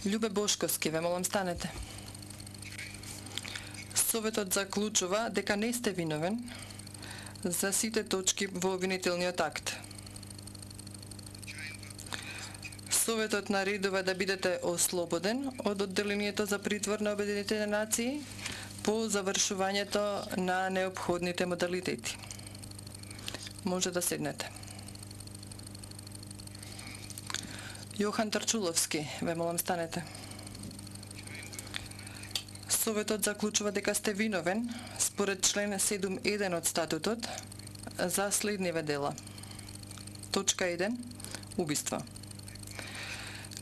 Љубе Бошковски, ве молам станете. Советот заклучува дека не сте виновен за сите точки во обвинителниот акт. Советот наредува да бидете ослободен од одделението за притвор на Обединетите нации по завршувањето на неопходните модалитети. Може да седнете. Јохан Тарчуловски, ве молам станете. Советот заклучува дека сте виновен според член 7.1 од статутот за следниве дела. Точка 1. Убиство.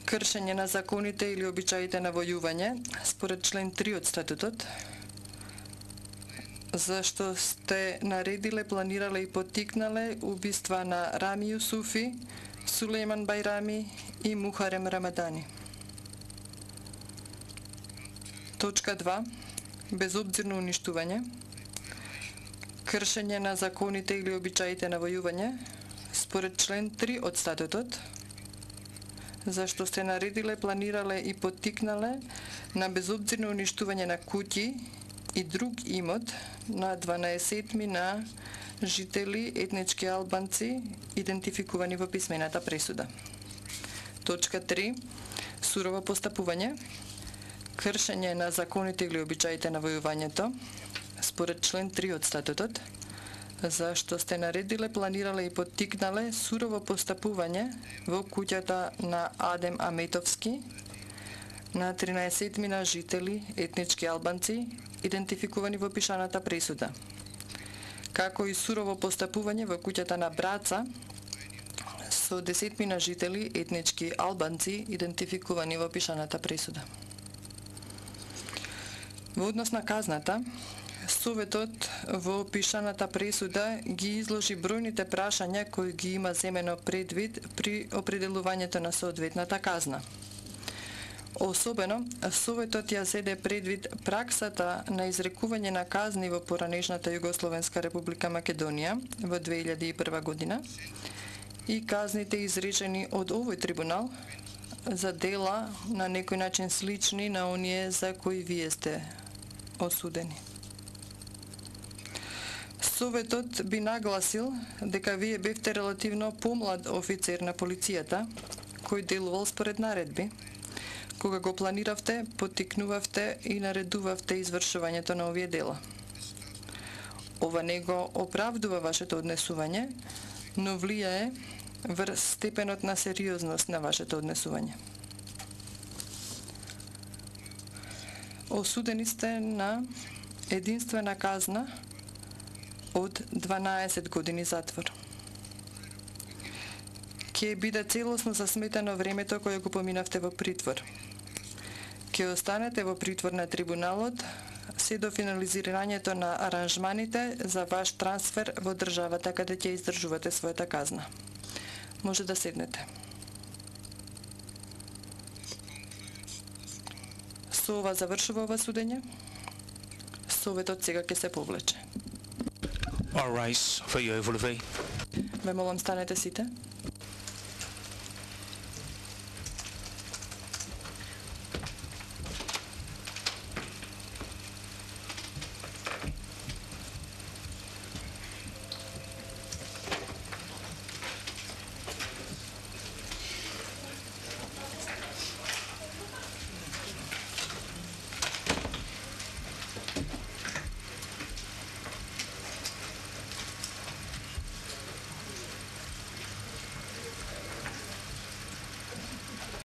Кршење на законите или обичаите на војување според член 3 од статутот, зашто сте наредиле, планирале и поттикнале убиства на Рами Јусуфи, Сулејман Бајрами и Мухарем Рамадани. Точка 2. Безобзирно уништување. Кршење на законите или обичаите на војување според член 3 од статутот, зашто сте наредиле, планирале и поттикнале на безобзирно уништување на куќи и друг имот на 12 на жители етнички албанци идентификувани во писмената пресуда. Точка 3. Сурово постапување. Кршење на законите или обичаите на војувањето според член 3 од статутот, зашто сте наредиле, планирале и поттикнале сурово постапување во куќата на Адем Аметовски на 13 на жители етнички албанци идентификувани во пишаната пресуда, како и сурово постапување во куќата на Браца со 10 на жители етнички албанци идентификувани во пишаната пресуда. Во однос на казната, Советот во пишаната пресуда ги изложи бројните прашања кои ги има земено предвид при определувањето на соодветната казна. Особено, Советот ја зеде предвид праксата на изрекување на казни во поранешната Југословенска република Македонија во 2001 година и казните изречени од овој трибунал за дела на некој начин слични на оние за кои вие сте осудени. Советот би нагласил дека вие бевте релативно помлад офицер на полицијата, кој делувал според наредби, кога го планиравте, поттикнувавте и наредувавте извршувањето на овие дела. Ова не го оправдува вашето однесување, но влијае врз степенот на сериозност на вашето однесување. Осудени сте на единствена казна од 12 години затвор. Ќе биде целосно засметано времето кое го поминавте во притвор. Ќе останете во притвор на трибуналот се до финализирањето на аранжманите за ваш трансфер во државата каде ќе издржувате својата казна. Може да седнете. Со ова завршува ова судење. Советот сега ќе се повлече. All rise for you, Ве молам станете сите.